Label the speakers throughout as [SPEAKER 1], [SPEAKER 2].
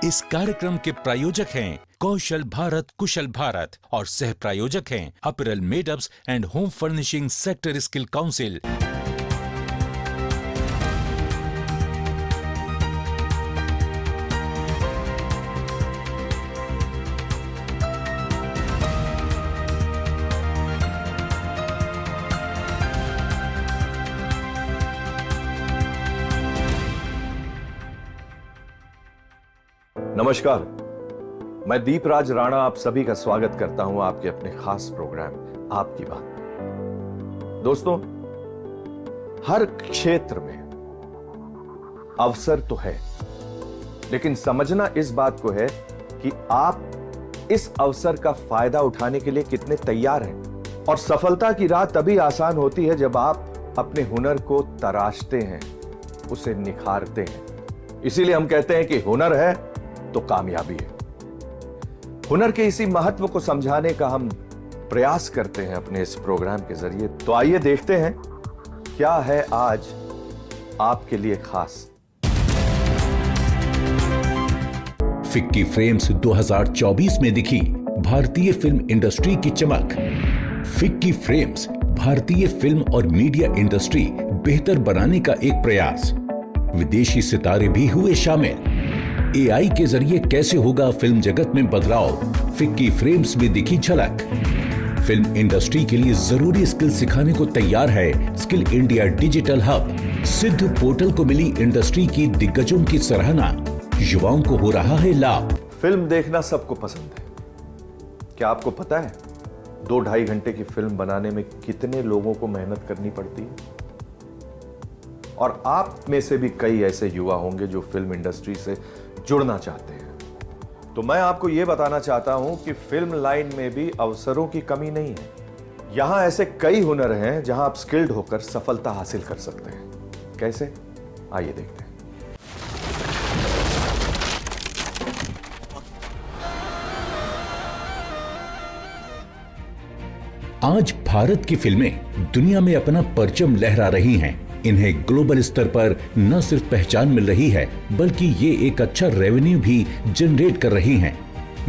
[SPEAKER 1] इस कार्यक्रम के प्रायोजक हैं कौशल भारत कुशल भारत और सह प्रायोजक हैं apparel made-ups and home furnishing sector skill council.
[SPEAKER 2] नमस्कार, मैं दीपराज राणा आप सभी का स्वागत करता हूं आपके अपने खास प्रोग्राम आपकी बात में। दोस्तों, हर क्षेत्र में अवसर तो है, लेकिन समझना इस बात को है कि आप इस अवसर का फायदा उठाने के लिए कितने तैयार हैं। और सफलता की राह तभी आसान होती है जब आप अपने हुनर को तराशते हैं, उसे निखारते हैं। इसीलिए हम कहते हैं कि हुनर है तो कामयाबी है। हुनर के इसी महत्व को समझाने का हम प्रयास करते हैं अपने इस प्रोग्राम के जरिए। तो आइए देखते हैं क्या है आज आपके लिए खास।
[SPEAKER 1] फिक्की फ्रेम्स 2024 में दिखी भारतीय फिल्म इंडस्ट्री की चमक। फिक्की फ्रेम्स भारतीय फिल्म और मीडिया इंडस्ट्री बेहतर बनाने का एक प्रयास। विदेशी सितारे भी हुए शामिल। एआई के जरिए कैसे होगा फिल्म जगत में बदलाव, फिक्की फ्रेम्स में दिखी झलक। फिल्म इंडस्ट्री के लिए जरूरी स्किल सिखाने को तैयार है स्किल इंडिया डिजिटल हब। सिद्ध पोर्टल को मिली इंडस्ट्री की दिग्गजों की सराहना, युवाओं को हो रहा है लाभ।
[SPEAKER 2] फिल्म देखना सबको पसंद है। क्या आपको पता है 2-2.5 घंटे की फिल्म बनाने में कितने लोगों को मेहनत करनी पड़ती है? और आप में से भी कई ऐसे युवा होंगे जो फिल्म इंडस्ट्री से जुड़ना चाहते हैं। तो मैं आपको यह बताना चाहता हूं कि फिल्म लाइन में भी अवसरों की कमी नहीं है। यहां ऐसे कई हुनर हैं जहां आप स्किल्ड होकर सफलता हासिल कर सकते हैं। कैसे? आइए देखते हैं।
[SPEAKER 1] आज भारत की फिल्में दुनिया में अपना परचम लहरा रही हैं। इन्हें ग्लोबल स्तर पर न सिर्फ पहचान मिल रही है, बल्कि ये एक अच्छा रेवेन्यू भी जनरेट कर रही हैं।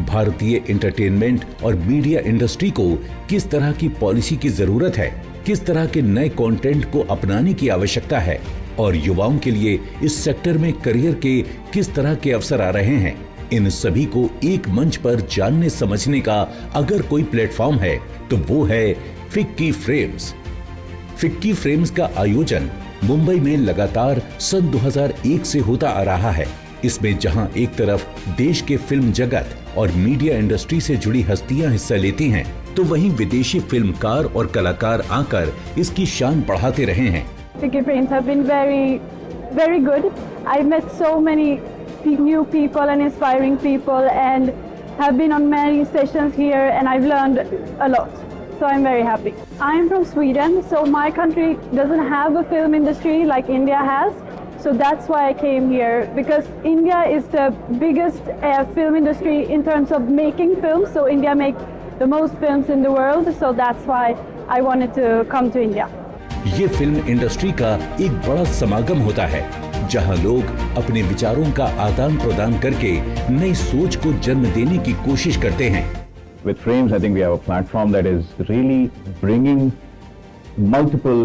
[SPEAKER 1] भारतीय एंटरटेनमेंट और मीडिया इंडस्ट्री को किस तरह की पॉलिसी की जरूरत है, किस तरह के नए कंटेंट को अपनाने की आवश्यकता है और युवाओं के लिए इस सेक्टर में करियर के किस तरह के अवसर आ रहे हैं, इन सभी को एक मंच पर जानने समझने का अगर कोई प्लेटफॉर्म है तो वो है फिक्की फ्रेम्स। फिक्की फ्रेम्स का आयोजन मुंबई में लगातार सन 2001 से होता आ रहा है। इसमें जहां एक तरफ देश के फिल्म जगत और मीडिया इंडस्ट्री से जुड़ी हस्तियां हिस्सा लेती हैं, तो वहीं विदेशी फिल्मकार और कलाकार आकर इसकी शान बढ़ाते रहे हैं।
[SPEAKER 3] Ficky Frames have been very good. I've met so many new people and inspiring people and have been on many sessions here and I've learned a lot. So I'm very happy. I'm from Sweden, so my country doesn't have a film industry like India has. So that's why I came here, because India is the biggest film industry in terms of making films. So India makes the most films in the world. So that's why I wanted to come to India.
[SPEAKER 1] ये film industry का एक बड़ा समागम होता है, जहां लोग अपने विचारों का आदान प्रदान करके नई सोच को जन्म देने की कोशिश करते हैं।
[SPEAKER 4] With Frames, I think we have a platform that is really bringing multiple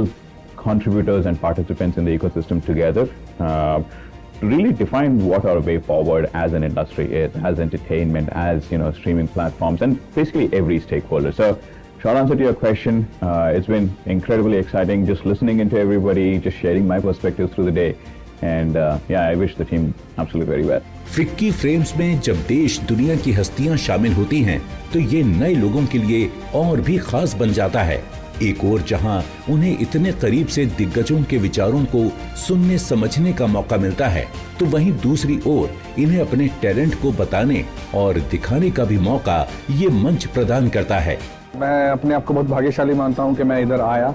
[SPEAKER 4] contributors and participants in the ecosystem together to really define what our way forward as an industry is, as entertainment, as streaming platforms, and basically every stakeholder. So, short answer to your question, it's been incredibly exciting just listening into everybody, just sharing my perspectives through the day. And I wish the team absolutely very well.
[SPEAKER 1] FICCI frames में जब देश दुनिया की हस्तियां शामिल होती हैं, तो ये नए लोगों के लिए और भी खास बन जाता है। एक और जहां उन्हें इतने करीब से दिग्गजों के विचारों को सुनने समझने का मौका मिलता है, तो वहीं दूसरी ओर इन्हें अपने टैलेंट को बताने और दिखाने का भी मौका ये मंच प्रदान करता है।
[SPEAKER 5] मैं अपने आप को बहुत भाग्यशाली मानता हूँ कि मैं इधर आया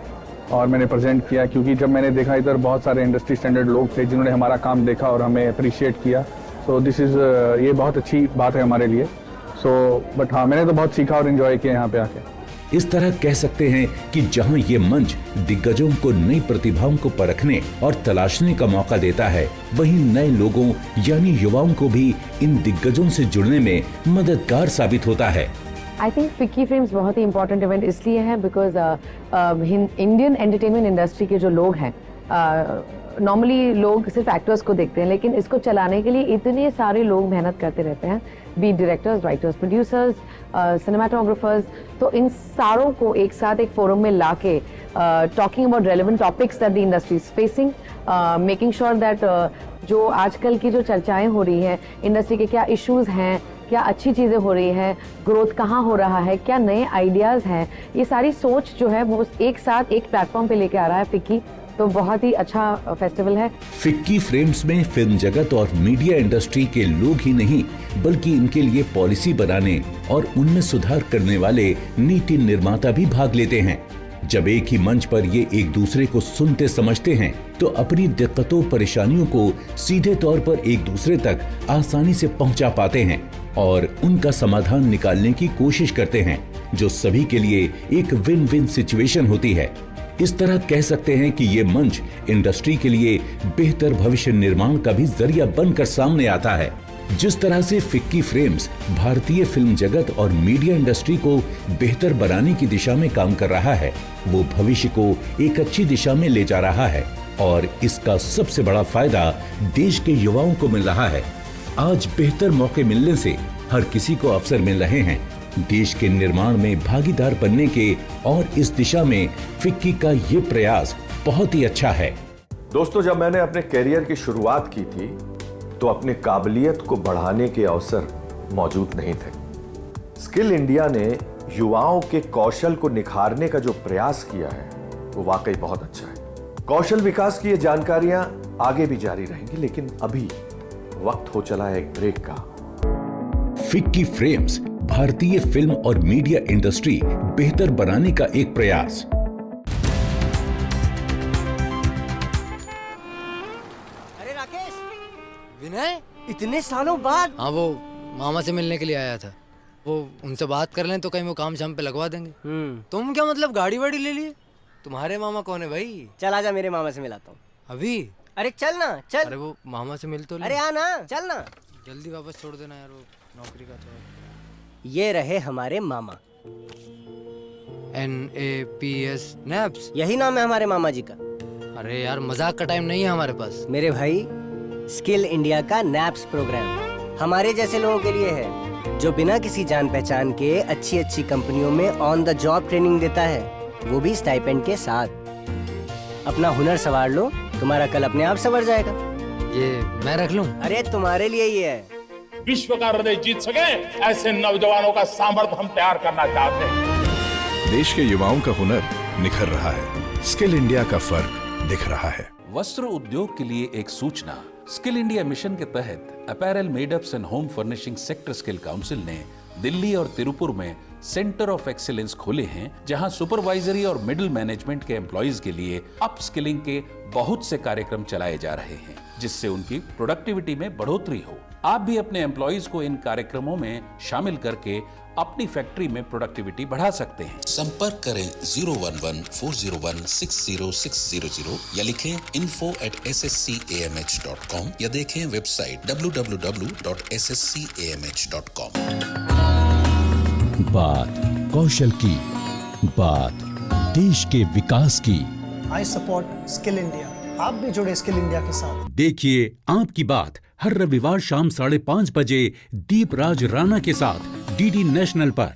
[SPEAKER 5] और मैंने प्रेजेंट किया, क्योंकि जब मैंने देखा इधर बहुत सारे इंडस्ट्री स्टैंडर्ड लोग थे जिन्होंने हमारा काम देखा और हमें अप्रिशिएट किया। सो दिस इज़ ये बहुत अच्छी बात है हमारे लिए। बट हाँ, मैंने तो बहुत सीखा और एंजॉय किया यहाँ पे आके।
[SPEAKER 1] इस तरह कह सकते हैं कि जहां ये मंच दिग्गजों को नई प्रतिभाओं को परखने और तलाशने का मौका देता है, वहीं नए लोगों यानी युवाओं को भी इन दिग्गजों से जुड़ने में मददगार साबित होता है।
[SPEAKER 6] आई थिंक फिक्की फ्रेम्स बहुत ही इंपॉर्टेंट इवेंट इसलिए है बिकॉज इंडियन एंटरटेनमेंट इंडस्ट्री के जो लोग हैं, नॉर्मली लोग सिर्फ एक्टर्स को देखते हैं, लेकिन इसको चलाने के लिए इतने सारे लोग मेहनत करते रहते हैं, be directors, writers, producers, cinematographers. तो इन सारों को एक साथ एक फोरम में लाके talking about relevant topics that the industry is facing, making sure that जो आजकल की जो चर्चाएं हो रही हैं, इंडस्ट्री के क्या इश्यूज हैं, क्या अच्छी चीज़ें हो रही हैं, ग्रोथ कहाँ हो रहा है, क्या नए आइडियाज़ हैं, ये सारी सोच जो है वो एक साथ एक प्लेटफॉर्म पे लेके आ रहा है फिक्की। तो बहुत ही अच्छा फेस्टिवल है।
[SPEAKER 1] फिक्की फ्रेम्स में फिल्म जगत और मीडिया इंडस्ट्री के लोग ही नहीं, बल्कि इनके लिए पॉलिसी बनाने और उनमें सुधार करने वाले नीति निर्माता भी भाग लेते हैं। जब एक ही मंच पर ये एक दूसरे को सुनते समझते हैं, तो अपनी दिक्कतों परेशानियों को सीधे तौर पर एक दूसरे तक आसानी से पहुंचा पाते हैं और उनका समाधान निकालने की कोशिश करते हैं, जो सभी के लिए एक विन विन सिचुएशन होती है। इस तरह कह सकते हैं कि ये मंच इंडस्ट्री के लिए बेहतर भविष्य निर्माण का भी जरिया बनकर सामने आता है। जिस तरह से फिक्की फ्रेम्स भारतीय फिल्म जगत और मीडिया इंडस्ट्री को बेहतर बनाने की दिशा में काम कर रहा है, वो भविष्य को एक अच्छी दिशा में ले जा रहा है और इसका सबसे बड़ा फायदा देश के युवाओं को मिल रहा है। आज बेहतर मौके मिलने से हर किसी को अवसर मिल रहे हैं देश के निर्माण में भागीदार बनने के, और इस दिशा में फिक्की का ये प्रयास बहुत ही अच्छा है।
[SPEAKER 2] दोस्तों, जब मैंने अपने करियर की शुरुआत की थी तो अपनी काबिलियत को बढ़ाने के अवसर मौजूद नहीं थे। स्किल इंडिया ने युवाओं के कौशल को निखारने का जो प्रयास किया है वो वाकई बहुत अच्छा है। कौशल विकास की ये जानकारियां आगे भी जारी रहेंगी, लेकिन अभी वक्त हो चला है एक ब्रेक का।
[SPEAKER 1] फिक्की फ्रेम्स भारतीय फिल्म और मीडिया इंडस्ट्री बेहतर बनाने का एक प्रयास।
[SPEAKER 7] अरे राकेश, विनय, इतने सालों बाद।
[SPEAKER 8] हाँ, वो मामा से मिलने के लिए आया था। वो उनसे बात कर लें तो कहीं वो काम शाम पे लगवा देंगे। तुम क्या मतलब गाड़ी वाड़ी ले लिए? तुम्हारे मामा कौन है भाई?
[SPEAKER 7] चल आजा, मेरे मामा से मिलाता हूँ।
[SPEAKER 8] अभी?
[SPEAKER 7] अरे चल ना, चल।
[SPEAKER 8] अरे वो मामा से मिल तो ले।
[SPEAKER 7] अरे आना, चल ना।
[SPEAKER 8] जल्दी वापस छोड़ देना यार, वो नौकरी का तो।
[SPEAKER 7] ये रहे हमारे मामा।
[SPEAKER 8] NAPS नैप्स,
[SPEAKER 7] यही नाम है हमारे मामा जी का।
[SPEAKER 8] अरे यार, मजाक का टाइम नहीं है हमारे पास।
[SPEAKER 7] मेरे भाई, स्किल इंडिया का नैप्स प्रोग्राम हमारे जैसे लोगों के लिए है, जो बिना किसी जान पहचान के अच्छी अच्छी कंपनियों में ऑन द जॉब ट्रेनिंग देता है, वो भी स्टाइपेंड के साथ। अपना हुनर संवार लो, तुम्हारा कल अपने आप संवर जाएगा।
[SPEAKER 8] ये मैं रख लूं?
[SPEAKER 7] अरे तुम्हारे लिए ही है।
[SPEAKER 9] विश्व का हृदय जीत सके ऐसे नौजवानों का सामर्थ्य हम तैयार करना चाहते हैं।
[SPEAKER 10] देश के युवाओं का हुनर निखर रहा है, स्किल इंडिया का फर्क दिख रहा है।
[SPEAKER 11] वस्त्र उद्योग के लिए एक सूचना। स्किल इंडिया मिशन के तहत apparel, made-ups and home furnishing sector skill council ने दिल्ली और तिरुपुर में सेंटर ऑफ एक्सीलेंस खोले हैं, जहां सुपरवाइजरी और मिडिल मैनेजमेंट के एम्प्लॉइज के लिए अप स्किलिंग के बहुत से कार्यक्रम चलाए जा रहे हैं, जिससे उनकी प्रोडक्टिविटी में बढ़ोतरी हो। आप भी अपने एम्प्लॉइज को इन कार्यक्रमों में शामिल करके अपनी फैक्ट्री में प्रोडक्टिविटी बढ़ा सकते हैं।
[SPEAKER 12] संपर्क करें 011-401-60600 या लिखें info@sscamh.com या देखें वेबसाइट www.sscamh.com।
[SPEAKER 1] बात कौशल की, बात देश के विकास की।
[SPEAKER 13] I support skill India. आप भी जुड़े स्किल इंडिया के साथ।
[SPEAKER 1] देखिए आपकी बात हर रविवार शाम 5:30 बजे दीप राज राणा के साथ DD नेशनल पर।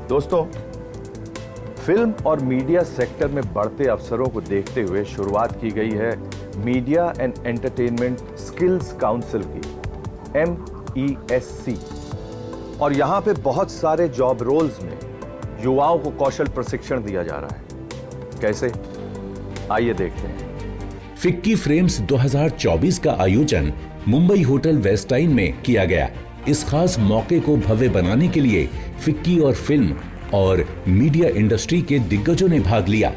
[SPEAKER 2] दोस्तों, फिल्म और मीडिया सेक्टर में बढ़ते अवसरों को देखते हुए शुरुआत की गई है media and entertainment skills council की, MESC। और यहां पे बहुत सारे जॉब रोल्स में युवाओं को कौशल प्रशिक्षण दिया जा रहा है। कैसे? आइए देखते हैं। फिक्की फ्रेम्स 2024 का आयोजन मुंबई होटल वेस्टाइन में किया गया। इस खास मौके को भव्य बनाने के लिए फिक्की और फिल्म और मीडिया इंडस्ट्री के दिग्गजों ने भाग लिया।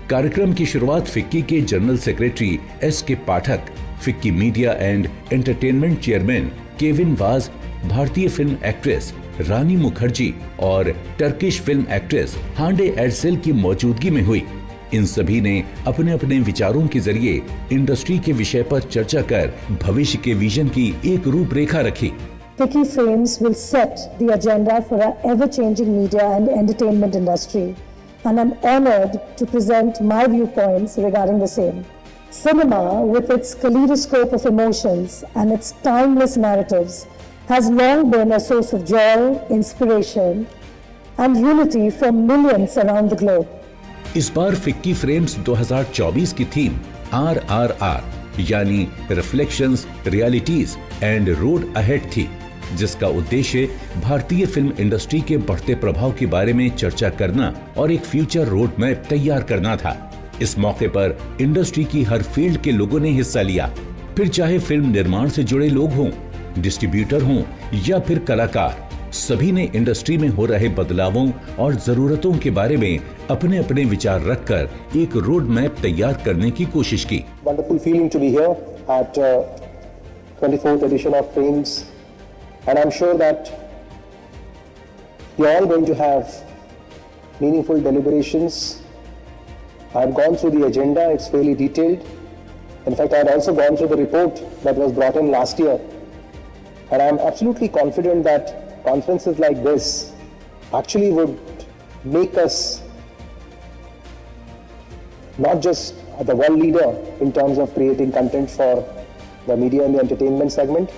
[SPEAKER 2] कार्यक्रम की शुरुआत फिक्की के general secretary SK Pathak, FICCI media and entertainment chairman Kevin was, भारतीय फिल्म एक्ट्रेस
[SPEAKER 1] रानी मुखर्जी और टर्किश फिल्म एक्ट्रेस हांडे एरसेल की मौजूदगी में हुई। इन सभी ने अपने अपने विचारों के जरिए इंडस्ट्री के विषय पर चर्चा कर भविष्य के विजन की एक रूपरेखा रखी।
[SPEAKER 14] FICCI Frames will set the agenda for our ever-changing media and entertainment industry, and I'm honored to present my viewpoints regarding the same. Cinema, with its kaleidoscope of emotions and its timeless narratives, has long been a source of joy, inspiration, and unity for millions around the globe.
[SPEAKER 1] इस बार FICCI frames 2024 की theme RRR यानी reflections, realities and road ahead थी, जिसका उद्देश्य भारतीय film industry के बढ़ते प्रभाव के बारे में चर्चा करना और एक फ्यूचर रोड मैप तैयार करना था। इस मौके पर इंडस्ट्री की हर फील्ड के लोगों ने हिस्सा लिया, फिर चाहे फिल्म निर्माण से जुड़े लोग हों, डिस्ट्रीब्यूटर हों या फिर कलाकार, सभी ने इंडस्ट्री में हो रहे बदलावों और जरूरतों के बारे में अपने अपने विचार रखकर एक रोड मैप तैयार करने की कोशिश की।
[SPEAKER 15] Wonderful feeling to be here at 24th edition of Frames, and I'm sure that you're all going to have meaningful deliberations. I've gone through the agenda; it's fairly detailed. In fact, I had also gone through the report that was brought in last year, and I'm absolutely confident that conferences like this actually would make us not just the world leader in terms of creating content for the media and the entertainment segment,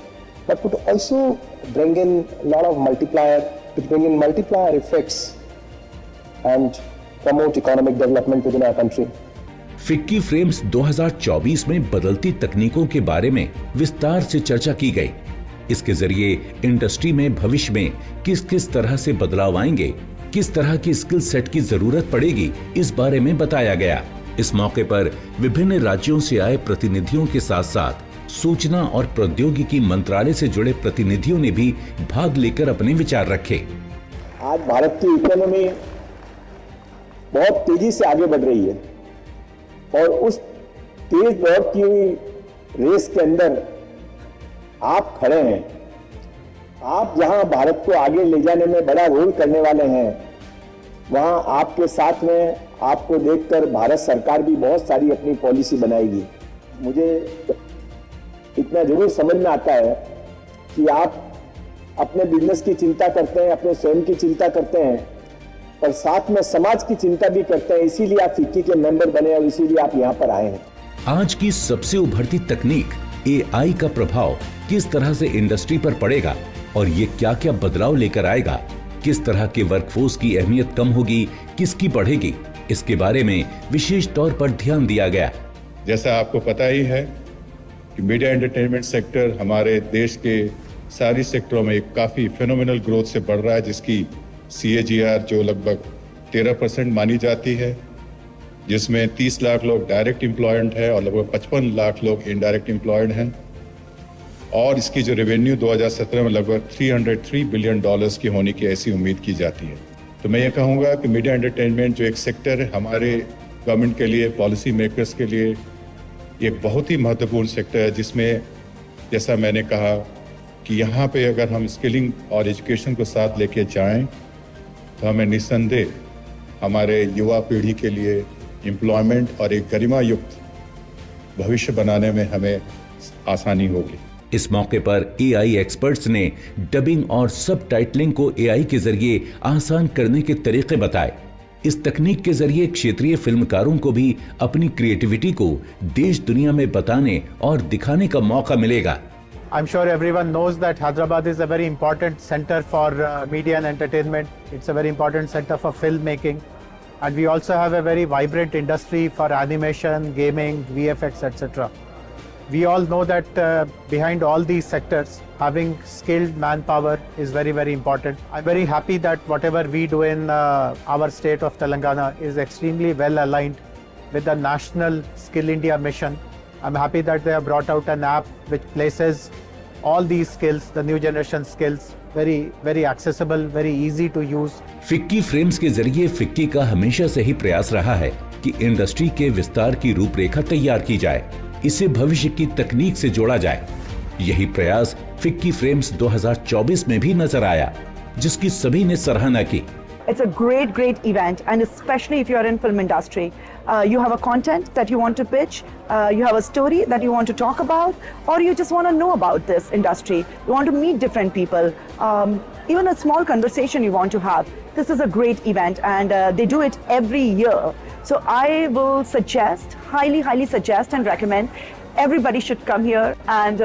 [SPEAKER 15] but would also bring in a lot of multiplier effects and promote economic development within our country.
[SPEAKER 1] FICCI frames 2024 में बदलती तकनीकों के बारे में विस्तार से चर्चा की गई। इसके जरिए इंडस्ट्री में भविष्य में किस किस तरह से बदलाव आएंगे, किस तरह की स्किल सेट की जरूरत पड़ेगी, इस बारे में बताया गया। इस मौके पर विभिन्न राज्यों से आए प्रतिनिधियों के साथ साथ सूचना और प्रौद्योगिकी मंत्रालय से जुड़े प्रतिनिधियों ने भी भाग लेकर अपने विचार रखे।
[SPEAKER 15] आज भारत की इकोनॉमी बहुत तेजी से आगे बढ़ रही है और उस तेज दौड़ती हुई रेस के अंदर आप खड़े हैं। आप जहां भारत को आगे ले जाने में बड़ा रोल करने वाले हैं, वहां आपके साथ में आपको देखकर भारत सरकार भी बहुत सारी अपनी पॉलिसी बनाएगी। मुझे इतना जरूर समझ में आता है कि आप अपने बिजनेस की चिंता करते हैं, अपने स्वयं की चिंता करते हैं, और साथ में समाज की चिंता भी करते हैं। इसीलिए आप फिक्की के मेंबर बने और इसीलिए आप यहाँ पर आए हैं।
[SPEAKER 1] आज की सबसे उभरती तकनीक AI का प्रभाव किस तरह से इंडस्ट्री पर पड़ेगा और ये क्या क्या बदलाव लेकर आएगा, किस तरह के वर्कफोर्स की अहमियत कम होगी, किसकी बढ़ेगी, इसके बारे में विशेष तौर पर ध्यान दिया गया।
[SPEAKER 16] जैसा आपको पता ही है कि मीडिया एंटरटेनमेंट सेक्टर हमारे देश के सारी सेक्टरों में एक काफ़ी फिनोमिनल ग्रोथ से बढ़ रहा है, जिसकी CAGR जो लगभग 13% मानी जाती है, जिसमें 30 लाख लोग डायरेक्ट एम्प्लॉयड हैं और लगभग 55 लाख लोग इनडायरेक्ट एम्प्लॉयड हैं, और इसकी जो रेवेन्यू 2017 में लगभग $303 बिलियन की होने की ऐसी उम्मीद की जाती है। तो मैं ये कहूँगा कि मीडिया एंटरटेनमेंट जो एक सेक्टर है हमारे गवर्नमेंट के लिए, पॉलिसी मेकर्स के लिए एक बहुत ही महत्वपूर्ण सेक्टर है, जिसमें जैसा मैंने कहा कि यहाँ पे अगर हम स्किलिंग और एजुकेशन को साथ लेके जाएं तो हमें निस्संदेह हमारे युवा पीढ़ी के लिए एम्प्लॉयमेंट और एक गरिमा युक्त भविष्य बनाने में हमें आसानी होगी।
[SPEAKER 1] इस मौके पर AI एक्सपर्ट्स ने डबिंग और सब टाइटलिंग को AI के जरिए आसान करने के तरीके बताए। इस तकनीक के जरिए क्षेत्रीय फिल्मकारों को भी अपनी क्रिएटिविटी को देश दुनिया में बताने और दिखाने का मौका मिलेगा।
[SPEAKER 17] I'm sure everyone knows that Hyderabad is a very important center for media and entertainment. It's a very important center for filmmaking. And we also have a very vibrant industry for animation, gaming, VFX, etc. We all know that behind all these sectors, having skilled manpower is very, very important. I'm very happy that whatever we do in our state of Telangana is extremely well aligned with the National Skill India mission. I'm happy that they have brought out an app which places all these skills, the new generation skills, very, very accessible, very easy to use.
[SPEAKER 1] FICCI frames के जरिए FICCI का हमेशा से ही प्रयास रहा है कि industry के विस्तार की रूपरेखा तैयार की जाए, इसे भविष्य की तकनीक से जोड़ा जाए। यही प्रयास फिक्की फ्रेम्स 2024 में भी नजर आया। जिसकी सभी ने सराहना की।
[SPEAKER 18] It's a great event, and especially if you're in film industry. You have a content that you want to pitch, you have a story that you want to talk about, or you just want to know about this industry. You want to meet different people, even a small conversation you want to have. This is a great event, and they do it every year. So I will suggest, highly suggest and recommend everybody should come here and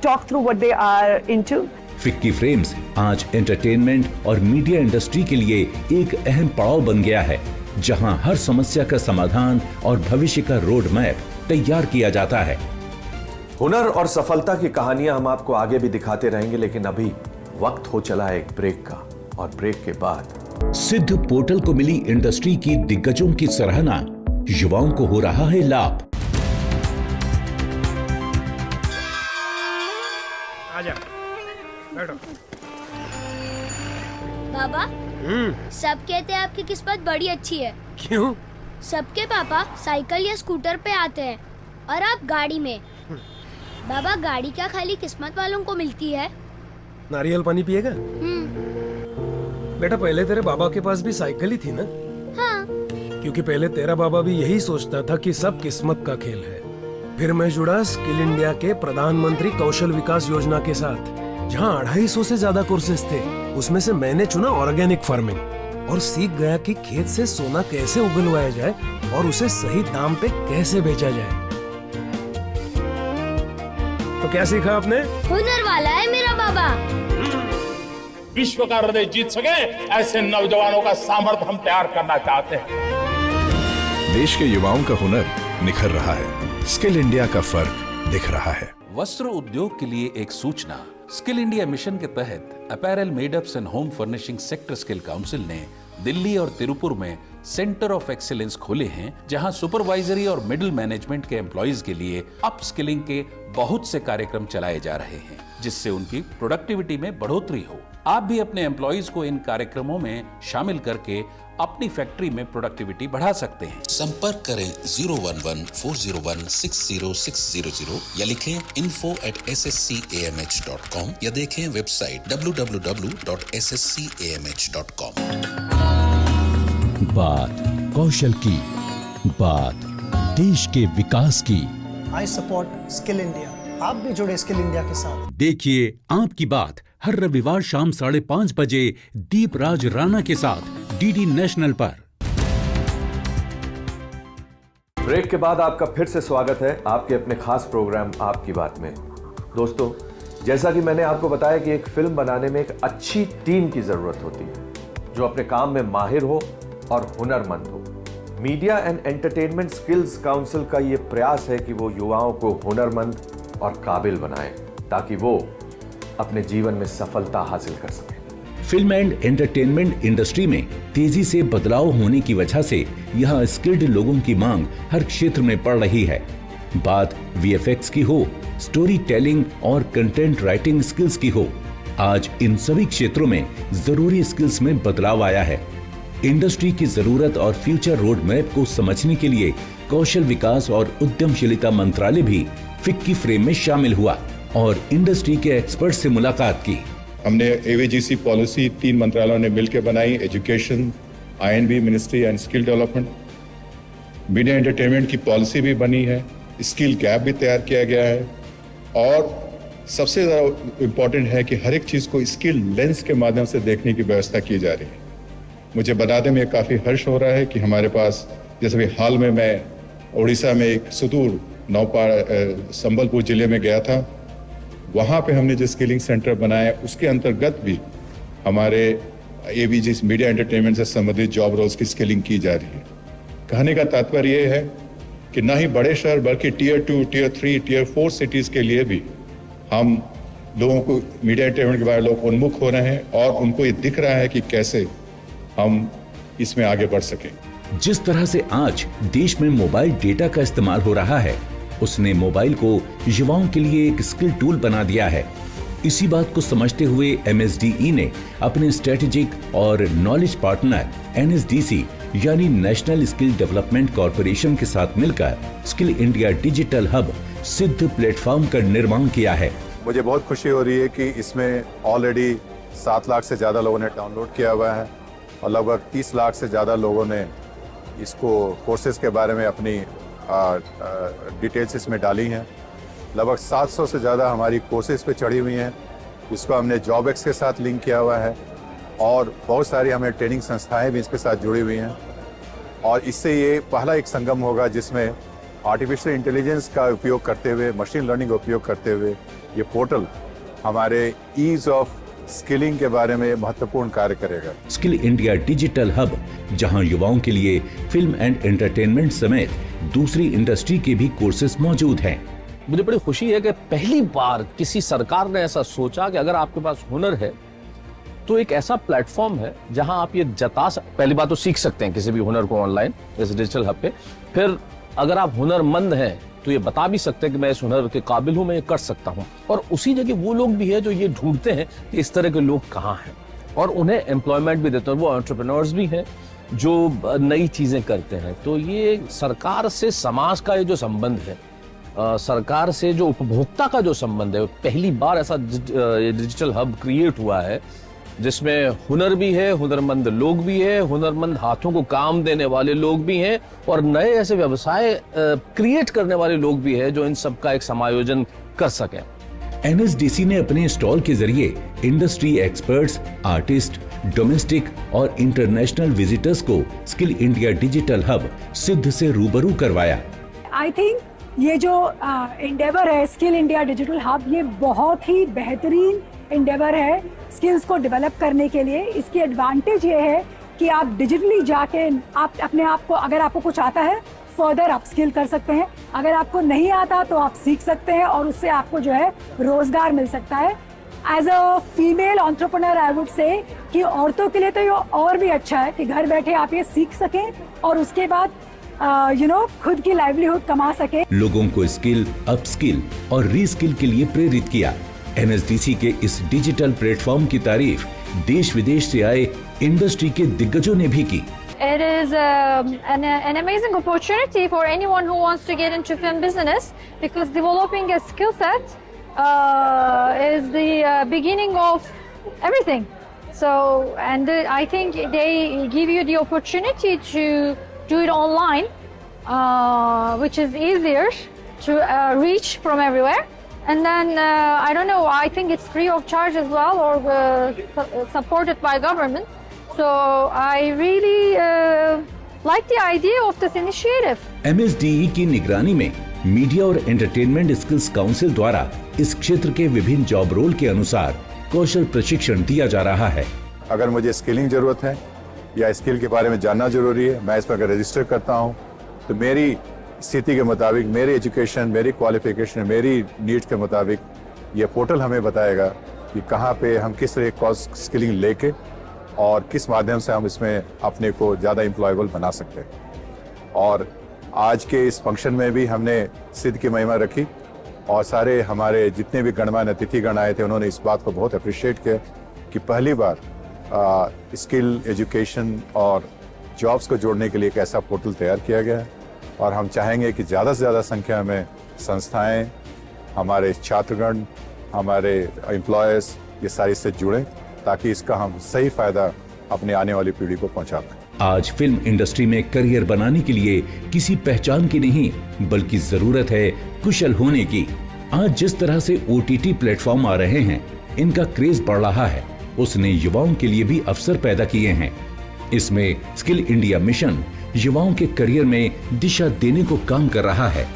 [SPEAKER 18] talk through what they are into.
[SPEAKER 1] FICCI frames आज entertainment और media industry के लिए एक अहम पड़ाव बन गया है, जहां हर समस्या का समाधान और भविष्य का रोड मैप तैयार किया जाता है।
[SPEAKER 2] हुनर और सफलता की कहानियां हम आपको आगे भी दिखाते रहेंगे, लेकिन अभी वक्त हो चला है एक ब्रेक का, और ब्रेक के बाद
[SPEAKER 1] सिद्ध पोर्टल को मिली इंडस्ट्री की दिग्गजों की सराहना, युवाओं को हो रहा है लाभ।
[SPEAKER 19] बाबा, सब कहते हैं आपकी किस्मत बड़ी अच्छी है।
[SPEAKER 20] क्यों?
[SPEAKER 19] सबके पापा साइकिल या स्कूटर पे आते हैं और आप गाड़ी में। बाबा, गाड़ी क्या खाली किस्मत वालों को मिलती है?
[SPEAKER 20] नारियल पानी पिएगा? बेटा, पहले तेरे बाबा के पास भी साइकिल ही थी ना?
[SPEAKER 19] हाँ।
[SPEAKER 20] क्योंकि पहले तेरा बाबा भी यही सोचता था कि सब किस्मत का खेल है। फिर मैं जुड़ा स्किल इंडिया के प्रधानमंत्री कौशल विकास योजना के साथ, जहाँ 250 से ज्यादा कोर्सेज थे। उसमें से मैंने चुना ऑर्गेनिक फार्मिंग और सीख गया कि खेत से सोना कैसे उगलवाया जाए और उसे सही दाम पे कैसे बेचा जाए। तो क्या सीखा आपने?
[SPEAKER 19] हुनर वाला है मेरा बाबा।
[SPEAKER 9] विश्व का हृदय जीत सके ऐसे नौजवानों का सामर्थ्य हम तैयार करना चाहते हैं।
[SPEAKER 10] देश के युवाओं का हुनर निखर रहा है, स्किल इंडिया का फर्क दिख रहा है।
[SPEAKER 11] वस्त्र उद्योग के लिए एक सूचना। स्किल इंडिया मिशन के तहत apparel made-ups and home furnishing sector skill council ने दिल्ली और तिरुपुर में सेंटर ऑफ एक्सीलेंस खोले हैं, जहां सुपरवाइजरी और मिडिल मैनेजमेंट के एम्प्लॉइज के लिए अपस्किलिंग के बहुत से कार्यक्रम चलाए जा रहे हैं, जिससे उनकी प्रोडक्टिविटी में बढ़ोतरी हो। आप भी अपने एम्प्लॉइज को इन कार्यक्रमों में शामिल करके अपनी फैक्ट्री में प्रोडक्टिविटी बढ़ा सकते हैं।
[SPEAKER 12] संपर्क करें 011-401-60600 या लिखें info@sscamh.com या देखें वेबसाइट www.sscamh.com।
[SPEAKER 1] बात कौशल की, बात देश के विकास की।
[SPEAKER 13] I support skill India. आप भी जुड़े स्किल इंडिया के साथ।
[SPEAKER 1] देखिए आपकी बात हर रविवार शाम 5:30 बजे दीपराज राणा के साथ डीडी नेशनल पर।
[SPEAKER 2] ब्रेक के बाद आपका फिर से स्वागत है आपके अपने खास प्रोग्राम आपकी बात में। दोस्तों, जैसा कि मैंने आपको बताया कि एक फिल्म बनाने में एक अच्छी टीम की जरूरत होती है, जो अपने काम में माहिर हो और हुनरमंद हो। Media and entertainment skills council का यह प्रयास है कि वो युवाओं को हुनरमंद और काबिल बनाए, ताकि वो अपने जीवन में सफलता हासिल कर सके।
[SPEAKER 1] फिल्म एंड एंटरटेनमेंट इंडस्ट्री में तेजी से बदलाव होने की वजह से यहाँ स्किल्ड लोगों की मांग हर क्षेत्र में पड़ रही है। बात वीएफएक्स की हो, स्टोरी टेलिंग और कंटेंट राइटिंग स्किल्स की हो, आज इन सभी क्षेत्रों में जरूरी स्किल्स में बदलाव आया है। इंडस्ट्री की जरूरत और फ्यूचर रोड मैप को समझने के लिए कौशल विकास और उद्यमशीलता मंत्रालय भी फिक्की फ्रेम में शामिल हुआ और इंडस्ट्री के एक्सपर्ट से मुलाकात की।
[SPEAKER 16] हमने एवीजीसी पॉलिसी 3 मंत्रालयों ने मिलकर बनाई, education, I&B ministry and skill development. Media entertainment की पॉलिसी भी बनी है, स्किल गैप भी तैयार किया गया है, और सबसे ज़्यादा इम्पॉर्टेंट है कि हर एक चीज़ को स्किल लेंस के माध्यम से देखने की व्यवस्था की जा रही है। मुझे बताने में काफ़ी हर्ष हो रहा है कि हमारे पास, जैसे भी हाल में मैं उड़ीसा में एक सुदूर संबलपुर जिले में गया था, वहाँ पे हमने जो स्किलिंग सेंटर बनाया उसके अंतर्गत भी हमारे एवीजी मीडिया एंटरटेनमेंट से संबंधित जॉब रोल्स की स्किलिंग की जा रही है। कहने का तात्पर्य ये है कि न ही बड़े शहर बल्कि टियर 2, टियर 3, टियर 4 सिटीज़ के लिए भी हम लोगों को मीडिया एंटरटेनमेंट के बारे में लोग उन्मुख हो रहे हैं और उनको ये दिख रहा है कि कैसे हम इसमें आगे बढ़ सकें।
[SPEAKER 1] जिस तरह से आज देश में मोबाइल डेटा का इस्तेमाल हो रहा है, उसने मोबाइल को युवाओं के लिए एक स्किल टूल बना दिया है। इसी बात को समझते हुए एमएसडीई ने अपने स्ट्रेटेजिक और नॉलेज पार्टनर एनएसडीसी यानी नेशनल स्किल डेवलपमेंट कॉर्पोरेशन के साथ मिलकर स्किल इंडिया डिजिटल हब सिद्ध प्लेटफॉर्म का निर्माण किया है।
[SPEAKER 21] मुझे बहुत खुशी हो रही है कि इसमें ऑलरेडी
[SPEAKER 16] 7 लाख से ज़्यादा लोगों ने डाउनलोड किया हुआ है और लगभग 30 लाख से ज़्यादा लोगों ने इसको कोर्सेज के बारे में अपनी डिटेल्स इसमें डाली हैं। लगभग 700 से ज़्यादा हमारी कोर्सेज पे चढ़ी हुई हैं। इसको हमने जॉबएक्स के साथ लिंक किया हुआ है और बहुत सारी हमें ट्रेनिंग संस्थाएं भी इसके साथ जुड़ी हुई हैं और इससे ये पहला एक संगम होगा जिसमें आर्टिफिशियल इंटेलिजेंस का उपयोग करते हुए, मशीन लर्निंग का उपयोग करते हुए ये पोर्टल हमारे ईज ऑफ स्किलिंग के बारे में महत्वपूर्ण कार्य करेगा।
[SPEAKER 1] स्किल इंडिया डिजिटल हब, जहां युवाओं के लिए फिल्म एंड एंटरटेनमेंट समेत दूसरी इंडस्ट्री के भी कोर्सेज मौजूद हैं।
[SPEAKER 21] मुझे बड़ी खुशी है कि पहली बार किसी सरकार ने ऐसा सोचा कि अगर आपके पास हुनर है तो एक ऐसा प्लेटफॉर्म है जहां आप ये पहली बात तो सीख सकते हैं किसी भी हुनर को ऑनलाइन इस डिजिटल हब पे। फिर अगर आप हुनरमंद हैं तो ये बता भी सकते हैं कि मैं इस हुनर के काबिल हूं, मैं ये कर सकता हूं। और उसी जगह वो लोग भी है जो ये ढूंढते हैं कि इस तरह के लोग कहाँ हैं और उन्हें एम्प्लॉयमेंट भी देते हैं। वो एंटरप्रेन्योर्स भी हैं जो नई चीजें करते हैं। तो ये सरकार से समाज का ये जो संबंध है, सरकार से जो उपभोक्ता का जो संबंध है, पहली बार ऐसा डिजिटल हब क्रिएट हुआ है जिसमें हुनर भी है, हुनरमंद लोग भी है, हुनरमंद हाथों को काम देने वाले लोग भी हैं और नए ऐसे व्यवसाय क्रिएट करने वाले लोग भी हैं जो इन सब का एक समायोजन कर सकें।
[SPEAKER 1] NSDC ने अपने स्टॉल के जरिए इंडस्ट्री एक्सपर्ट्स, आर्टिस्ट, डोमेस्टिक और इंटरनेशनल विजिटर्स को स्किल इंडिया डिजिटल हब सिद्ध से रूबरू करवाया।
[SPEAKER 14] आई थिंक ये जो इंडेवर है स्किल इंडिया डिजिटल हब, ये बहुत ही बेहतरीन इंडेवर है स्किल्स को डेवलप करने के लिए। इसकी एडवांटेज ये है कि आप डिजिटली जाके आप अपने आप को, अगर आपको कुछ आता है, फर्दर अप स्किल कर सकते हैं। अगर आपको नहीं आता तो आप सीख सकते हैं और उससे आपको जो है रोजगार मिल सकता है। As a female entrepreneur I would say कि औरतों के लिए तो ये और भी अच्छा है कि घर बैठे आप ये सीख सकें और उसके बाद खुद की लाइवलीहुड कमा सके।
[SPEAKER 1] लोगों को स्किल, अप स्किल और रीस्किल के लिए प्रेरित किया। NSDC के इस डिजिटल प्लेटफॉर्म की तारीफ देश विदेश से आए इंडस्ट्री के दिग्गजों ने भी की।
[SPEAKER 3] It is an amazing opportunity for anyone who wants to get into film business because developing a skill set is the beginning of everything. So, and I think they give you the opportunity to do it online, which is easier to reach from everywhere. And then, I don't know, I think it's free of charge as well or supported by government. So I really like the idea of this initiative.
[SPEAKER 1] MSDE की निगरानी में media और entertainment skills council द्वारा इस क्षेत्र के विभिन्न job role के अनुसार कौशल प्रशिक्षण दिया जा रहा है।
[SPEAKER 16] अगर मुझे स्किलिंग जरूरत है या स्किल के बारे में जानना जरूरी है, मैं इसमें अगर रजिस्टर करता हूँ तो मेरी स्थिति के मुताबिक, मेरी एजुकेशन, मेरी क्वालिफिकेशन, मेरी नीड्स के मुताबिक ये पोर्टल हमें बताएगा कि कहाँ पे हम किस तरह की स्किलिंग लेके और किस माध्यम से हम इसमें अपने को ज़्यादा एम्प्लॉयबल बना सकते हैं। और आज के इस फंक्शन में भी हमने सिद्ध की महिमा रखी और सारे हमारे जितने भी गणमान्य अतिथिगण आए थे उन्होंने इस बात को बहुत अप्रिशिएट किया कि पहली बार स्किल, एजुकेशन और जॉब्स को जोड़ने के लिए एक ऐसा पोर्टल तैयार किया गया है और हम चाहेंगे कि ज़्यादा से ज़्यादा संख्या में संस्थाएं, हमारे छात्रगण, हमारे एम्प्लॉयर्स ये सारे इससे जुड़ें ताकि इसका हम सही फायदा अपने आने वाली पीढ़ी को पहुंचा पाएं।
[SPEAKER 1] आज फिल्म इंडस्ट्री में करियर बनाने के लिए किसी पहचान की नहीं बल्कि जरूरत है कुशल होने की। आज जिस तरह से OTT प्लेटफॉर्म आ रहे हैं, इनका क्रेज बढ़ रहा है, उसने युवाओं के लिए भी अवसर पैदा किए हैं। इसमें स्किल इंडिया मिशन युवाओं के करियर में दिशा देने को काम कर रहा है।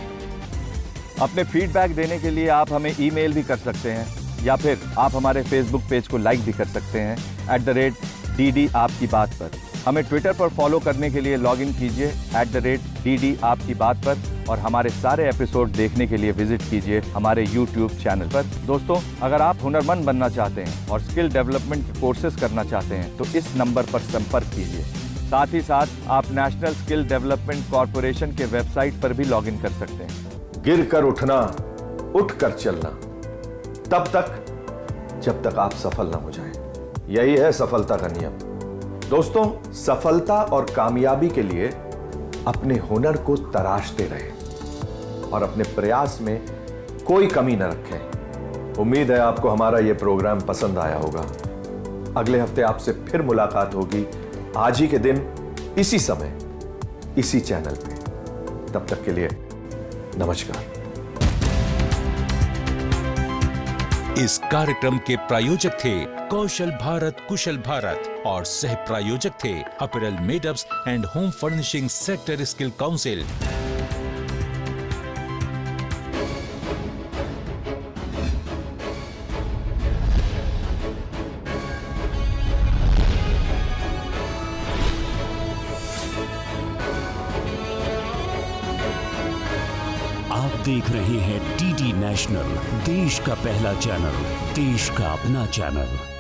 [SPEAKER 2] अपने फीडबैक देने के लिए आप हमें ईमेल भी कर सकते हैं या फिर आप हमारे फेसबुक पेज को लाइक भी कर सकते हैं @DD आपकी बात पर। हमें ट्विटर पर फॉलो करने के लिए लॉग इन कीजिए @DD आपकी बात पर और हमारे सारे एपिसोड देखने के लिए विजिट कीजिए हमारे YouTube चैनल पर। दोस्तों, अगर आप हुनरमंद बनना चाहते हैं और स्किल डेवलपमेंट कोर्सेज करना चाहते हैं तो इस नंबर पर संपर्क कीजिए। साथ ही साथ आप नेशनल स्किल डेवलपमेंट कॉर्पोरेशन के वेबसाइट पर भी लॉग इन कर सकते हैं। गिर कर उठना, उठ कर चलना, तब तक जब तक आप सफल ना हो जाएं। यही है सफलता का नियम। दोस्तों, सफलता और कामयाबी के लिए अपने हुनर को तराशते रहें और अपने प्रयास में कोई कमी न रखें। उम्मीद है आपको हमारा यह प्रोग्राम पसंद आया होगा। अगले हफ्ते आपसे फिर मुलाकात होगी आज ही के दिन, इसी समय, इसी चैनल पे। तब तक के लिए नमस्कार।
[SPEAKER 1] इस कार्यक्रम के प्रायोजक थे कौशल भारत कुशल भारत और सह प्रायोजक थे apparel made-ups and home furnishing sector skill council.
[SPEAKER 4] आप देख रहे हैं डीडी नेशनल, देश का पहला चैनल, देश का अपना चैनल।